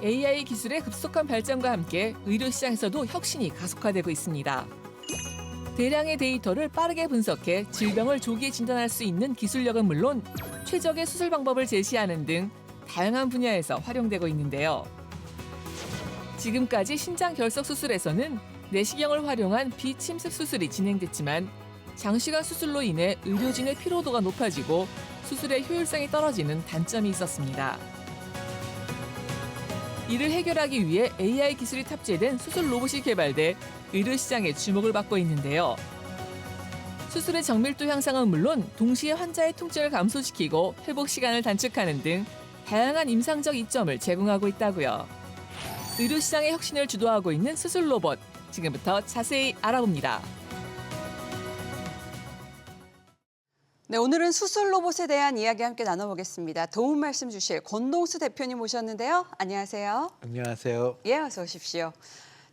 AI 기술의 급속한 발전과 함께 의료 시장에서도 혁신이 가속화되고 있습니다. 대량의 데이터를 빠르게 분석해 질병을 조기에 진단할 수 있는 기술력은 물론 최적의 수술 방법을 제시하는 등 다양한 분야에서 활용되고 있는데요. 지금까지 신장 결석 수술에서는 내시경을 활용한 비침습 수술이 진행됐지만 장시간 수술로 인해 의료진의 피로도가 높아지고 수술의 효율성이 떨어지는 단점이 있었습니다. 이를 해결하기 위해 AI 기술이 탑재된 수술 로봇이 개발돼 의료 시장에 주목을 받고 있는데요. 수술의 정밀도 향상은 물론 동시에 환자의 통증을 감소시키고 회복 시간을 단축하는 등 다양한 임상적 이점을 제공하고 있다고요. 의료 시장의 혁신을 주도하고 있는 수술 로봇, 지금부터 자세히 알아봅니다. 네, 오늘은 수술 로봇에 대한 이야기 함께 나눠보겠습니다. 도움 말씀 주실 권동수 대표님 모셨는데요. 안녕하세요. 안녕하세요. 예, 어서 오십시오.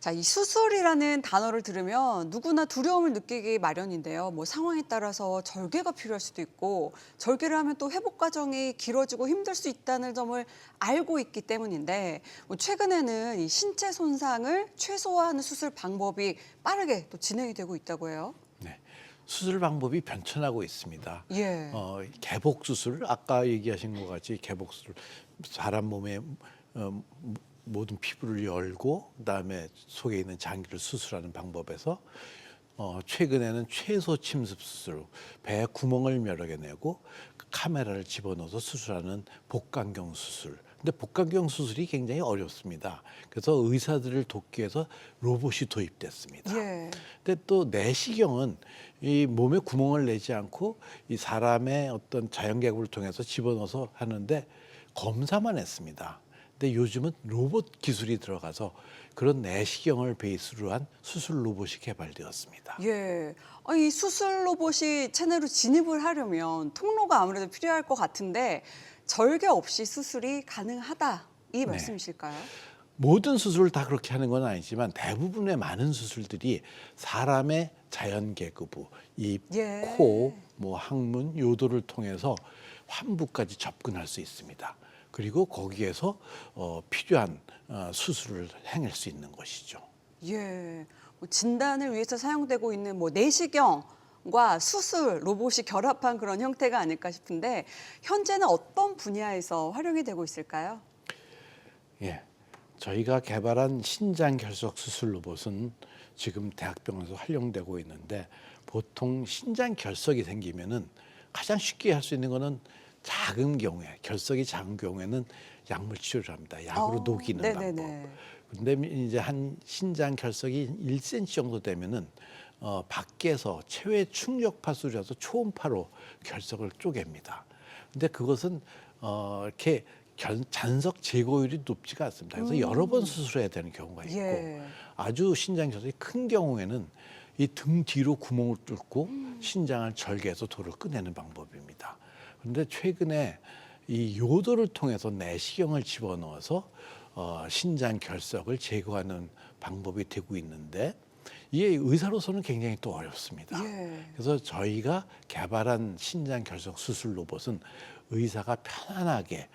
자, 이 수술이라는 단어를 들으면 누구나 두려움을 느끼기 마련인데요. 뭐 상황에 따라서 절개가 필요할 수도 있고 절개를 하면 또 회복 과정이 길어지고 힘들 수 있다는 점을 알고 있기 때문인데 뭐 최근에는 이 신체 손상을 최소화하는 수술 방법이 빠르게 또 진행이 되고 있다고 해요. 네, 수술 방법이 변천하고 있습니다. 예. 개복 수술, 아까 얘기하신 것 같이 개복 수술, 사람 몸에 모든 피부를 열고 그다음에 속에 있는 장기를 수술하는 방법에서 최근에는 최소 침습 수술, 배에 구멍을 여러 개 내고 카메라를 집어넣어서 수술하는 복강경 수술. 근데 복강경 수술이 굉장히 어렵습니다. 그래서 의사들을 돕기 위해서 로봇이 도입됐습니다. 예. 근데 또 내시경은 이 몸에 구멍을 내지 않고 이 사람의 어떤 자연개구를 통해서 집어넣어서 하는데 검사만 했습니다. 근데 요즘은 로봇 기술이 들어가서 그런 내시경을 베이스로 한 수술 로봇이 개발되었습니다. 예. 이 수술 로봇이 체내로 진입을 하려면 통로가 아무래도 필요할 것 같은데 절개 없이 수술이 가능하다 이 말씀이실까요? 모든 수술을 다 그렇게 하는 건 아니지만 대부분의 많은 수술들이 사람의 자연개구부, 입, 예. 코, 뭐 항문, 요도를 통해서 환부까지 접근할 수 있습니다. 그리고 거기에서 필요한 수술을 행할 수 있는 것이죠. 예. 뭐 진단을 위해서 사용되고 있는 뭐 내시경과 수술 로봇이 결합한 그런 형태가 아닐까 싶은데 현재는 어떤 분야에서 활용이 되고 있을까요? 예, 저희가 개발한 신장 결석 수술 로봇은 지금 대학병원에서 활용되고 있는데 보통 신장 결석이 생기면은 가장 쉽게 할 수 있는 거는 작은 경우에 결석이 작은 경우에는 약물 치료를 합니다. 약으로 녹이는 네네네. 방법. 근데 이제 한 신장 결석이 1cm 정도 되면은 밖에서 체외 충격파 수술에서 초음파로 결석을 쪼갭니다. 근데 그것은 이렇게 잔석 제거율이 높지가 않습니다. 그래서 여러 번 수술해야 되는 경우가 있고 예. 아주 신장 결석이 큰 경우에는 이 등 뒤로 구멍을 뚫고 신장을 절개해서 돌을 꺼내는 방법입니다. 그런데 최근에 이 요도를 통해서 내시경을 집어넣어서 신장 결석을 제거하는 방법이 되고 있는데 이게 의사로서는 굉장히 또 어렵습니다. 예. 그래서 저희가 개발한 신장 결석 수술 로봇은 의사가 편안하게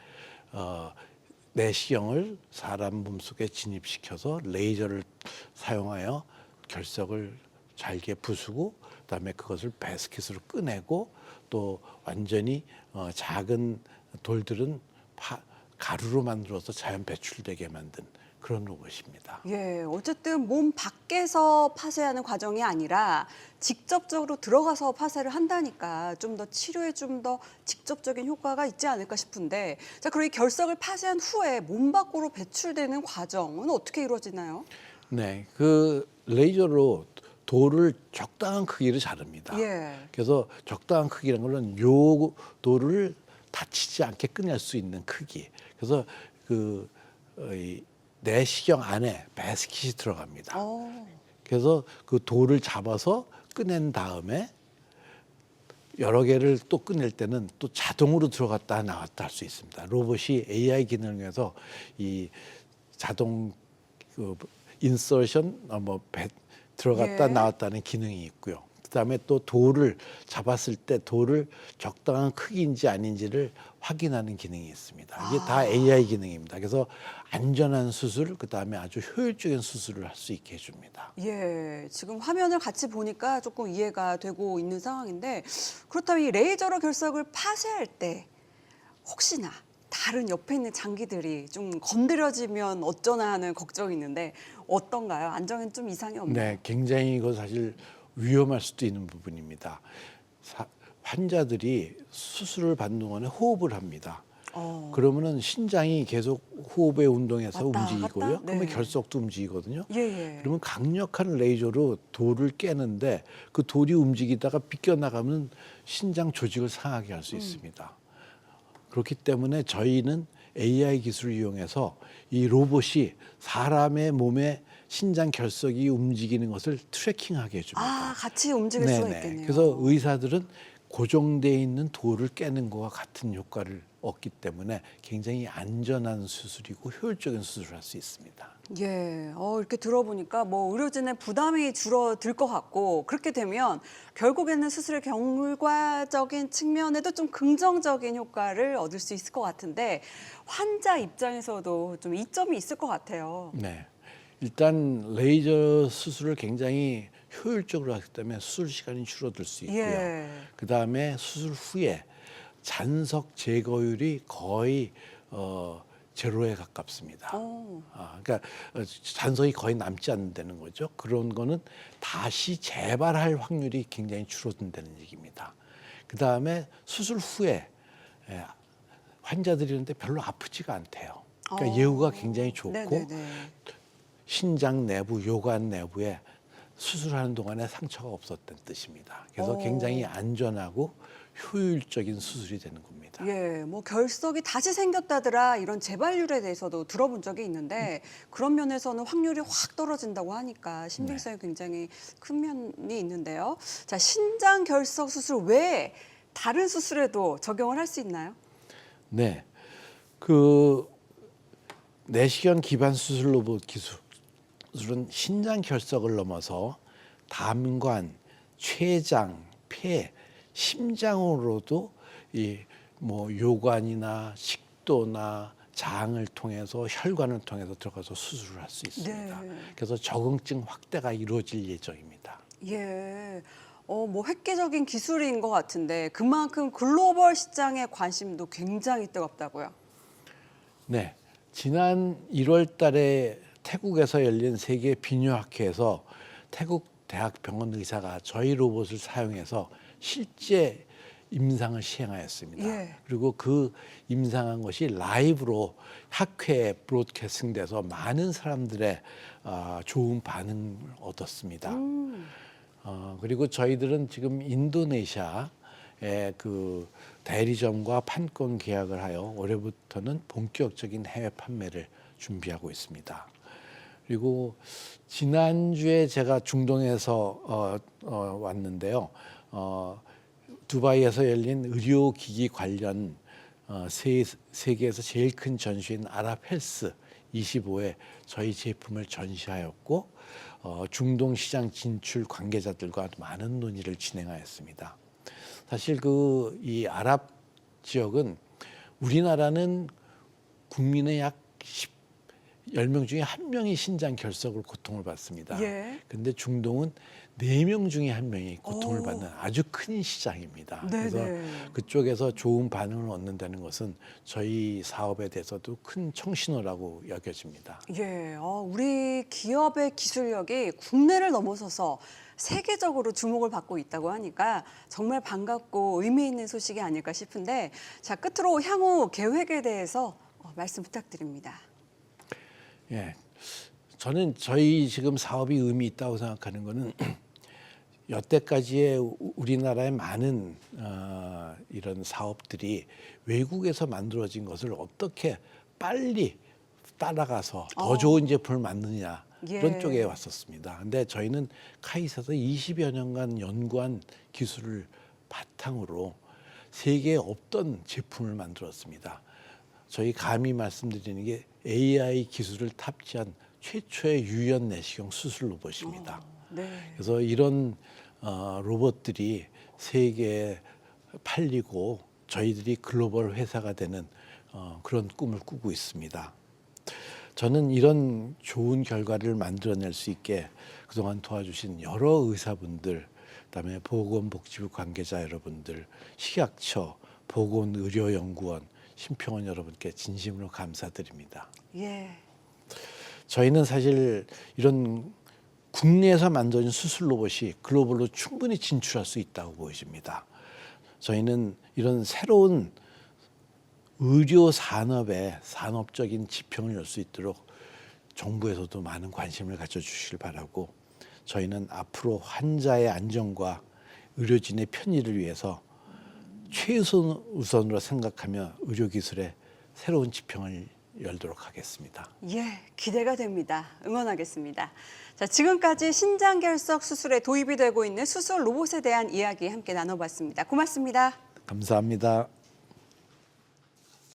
내시경을 사람 몸속에 진입시켜서 레이저를 사용하여 결석을 잘게 부수고 그다음에 그것을 배스킷으로 꺼내고 또 완전히 작은 돌들은 가루로 만들어서 자연 배출되게 만든 그런 로봇입니다. 예, 어쨌든 몸 밖에서 파쇄하는 과정이 아니라 직접적으로 들어가서 파쇄를 한다니까 좀 더 치료에 좀 더 직접적인 효과가 있지 않을까 싶은데 자, 그럼 이 결석을 파쇄한 후에 몸 밖으로 배출되는 과정은 어떻게 이루어지나요? 네, 그 레이저로 돌을 적당한 크기로 자릅니다. 예. 그래서 적당한 크기라는 것은 요 돌을 다치지 않게 꺼낼 수 있는 크기. 그래서 이 내시경 안에 배스킷이 들어갑니다. 그래서 그 돌을 잡아서 꺼낸 다음에 여러 개를 또 꺼낼 때는 또 자동으로 들어갔다 나왔다 할 수 있습니다. 로봇이 AI 기능에서 이 자동 인서션 들어갔다 예. 나왔다는 기능이 있고요. 그다음에 또 돌을 잡았을 때 돌을 적당한 크기인지 아닌지를 확인하는 기능이 있습니다. 이게 다 AI 기능입니다. 그래서 안전한 수술, 그다음에 아주 효율적인 수술을 할 수 있게 해줍니다. 예, 지금 화면을 같이 보니까 조금 이해가 되고 있는 상황인데 그렇다면 이 레이저로 결석을 파쇄할 때 혹시나 다른 옆에 있는 장기들이 좀 건드려지면 어쩌나 하는 걱정이 있는데 어떤가요? 안정엔 좀 이상이 없나요? 네, 굉장히 이거 사실 위험할 수도 있는 부분입니다. 환자들이 수술을 받는 동안에 호흡을 합니다. 그러면은 신장이 계속 호흡의 운동에서 왔다 움직이고요. 갔다? 그러면 네. 결석도 움직이거든요. 예, 예. 그러면 강력한 레이저로 돌을 깨는데 그 돌이 움직이다가 빗겨나가면 신장 조직을 상하게 할 수 있습니다. 그렇기 때문에 저희는 AI 기술을 이용해서 이 로봇이 사람의 몸에 신장 결석이 움직이는 것을 트래킹하게 해줍니다. 아, 같이 움직일 수가 있겠네요. 그래서 의사들은 고정되어 있는 돌을 깨는 것과 같은 효과를 얻기 때문에 굉장히 안전한 수술이고 효율적인 수술을 할 수 있습니다. 예, 이렇게 들어보니까 뭐 의료진의 부담이 줄어들 것 같고 그렇게 되면 결국에는 수술의 결과적인 측면에도 좀 긍정적인 효과를 얻을 수 있을 것 같은데 환자 입장에서도 좀 이점이 있을 것 같아요. 네. 일단 레이저 수술을 굉장히 효율적으로 하기 때문에 수술 시간이 줄어들 수 있고요. 예. 그다음에 수술 후에 잔석 제거율이 거의 제로에 가깝습니다. 그러니까 잔석이 거의 남지 않는다는 거죠. 그런 거는 다시 재발할 확률이 굉장히 줄어든다는 얘기입니다. 그다음에 수술 후에 환자들이 있는데 별로 아프지가 않대요. 그러니까 예후가 굉장히 좋고 네네네. 신장 내부, 요관 내부에 수술하는 동안에 상처가 없었다는 뜻입니다. 그래서 굉장히 안전하고 효율적인 수술이 되는 겁니다. 예, 뭐 결석이 다시 생겼다더라 이런 재발률에 대해서도 들어본 적이 있는데 그런 면에서는 확률이 확 떨어진다고 하니까 신빙성이 굉장히 큰 면이 있는데요. 자, 신장 결석 수술 외에 다른 수술에도 적용을 할 수 있나요? 네, 그 내시경 기반 수술 로봇 기술은 신장 결석을 넘어서 담관, 췌장, 폐, 심장으로도 이 뭐 요관이나 식도나 장을 통해서 혈관을 통해서 들어가서 수술을 할 수 있습니다. 네. 그래서 적응증 확대가 이루어질 예정입니다. 예. 뭐 획기적인 기술인 것 같은데 그만큼 글로벌 시장의 관심도 굉장히 뜨겁다고요. 네, 지난 1월 달에 태국에서 열린 세계 비뇨학회에서 태국 대학병원 의사가 저희 로봇을 사용해서 실제 임상을 시행하였습니다. 예. 그리고 그 임상한 것이 라이브로 학회에 브로드캐스팅돼서 많은 사람들의 좋은 반응을 얻었습니다. 그리고 저희들은 지금 인도네시아의 그 대리점과 판권 계약을 하여 올해부터는 본격적인 해외 판매를 준비하고 있습니다. 그리고 지난주에 제가 중동에서 왔는데요. 두바이에서 열린 의료기기 관련 세계에서 제일 큰 전시인 아랍헬스 25에 저희 제품을 전시하였고 중동 시장 진출 관계자들과 많은 논의를 진행하였습니다. 사실 이 아랍 지역은 우리나라는 국민의 약 10명 중에 1명이 신장 결석으로 고통을 받습니다. 예. 근데 중동은 4명 중에 1명이 고통을 받는 아주 큰 시장입니다. 네네. 그래서 그쪽에서 좋은 반응을 얻는다는 것은 저희 사업에 대해서도 큰 청신호라고 여겨집니다. 예, 우리 기업의 기술력이 국내를 넘어서서 세계적으로 주목을 받고 있다고 하니까 정말 반갑고 의미 있는 소식이 아닐까 싶은데 자, 끝으로 향후 계획에 대해서 말씀 부탁드립니다. 예, 저는 저희 지금 사업이 의미 있다고 생각하는 것은 여태까지의 우리나라의 많은 이런 사업들이 외국에서 만들어진 것을 어떻게 빨리 따라가서 더 좋은 제품을 만드냐 이런 예. 쪽에 왔었습니다. 근데 저희는 카이사에서 20여 년간 연구한 기술을 바탕으로 세계에 없던 제품을 만들었습니다. 저희 감히 말씀드리는 게 AI 기술을 탑재한 최초의 유연 내시경 수술 로봇입니다. 네. 그래서 이런 로봇들이 세계에 팔리고 저희들이 글로벌 회사가 되는 그런 꿈을 꾸고 있습니다. 저는 이런 좋은 결과를 만들어낼 수 있게 그동안 도와주신 여러 의사분들, 그다음에 보건복지부 관계자 여러분들, 식약처, 보건의료연구원, 심평원 여러분께 진심으로 감사드립니다. 예. 저희는 사실 이런 국내에서 만들어진 수술 로봇이 글로벌로 충분히 진출할 수 있다고 보여집니다. 저희는 이런 새로운 의료 산업의 산업적인 지평을 열 수 있도록 정부에서도 많은 관심을 가져주시길 바라고, 저희는 앞으로 환자의 안전과 의료진의 편의를 위해서 최우선으로 생각하며 의료기술의 새로운 지평을 열도록 하겠습니다. 예, 기대가 됩니다. 응원하겠습니다. 자, 지금까지 신장결석 수술에 도입이 되고 있는 수술 로봇에 대한 이야기 함께 나눠봤습니다. 고맙습니다. 감사합니다.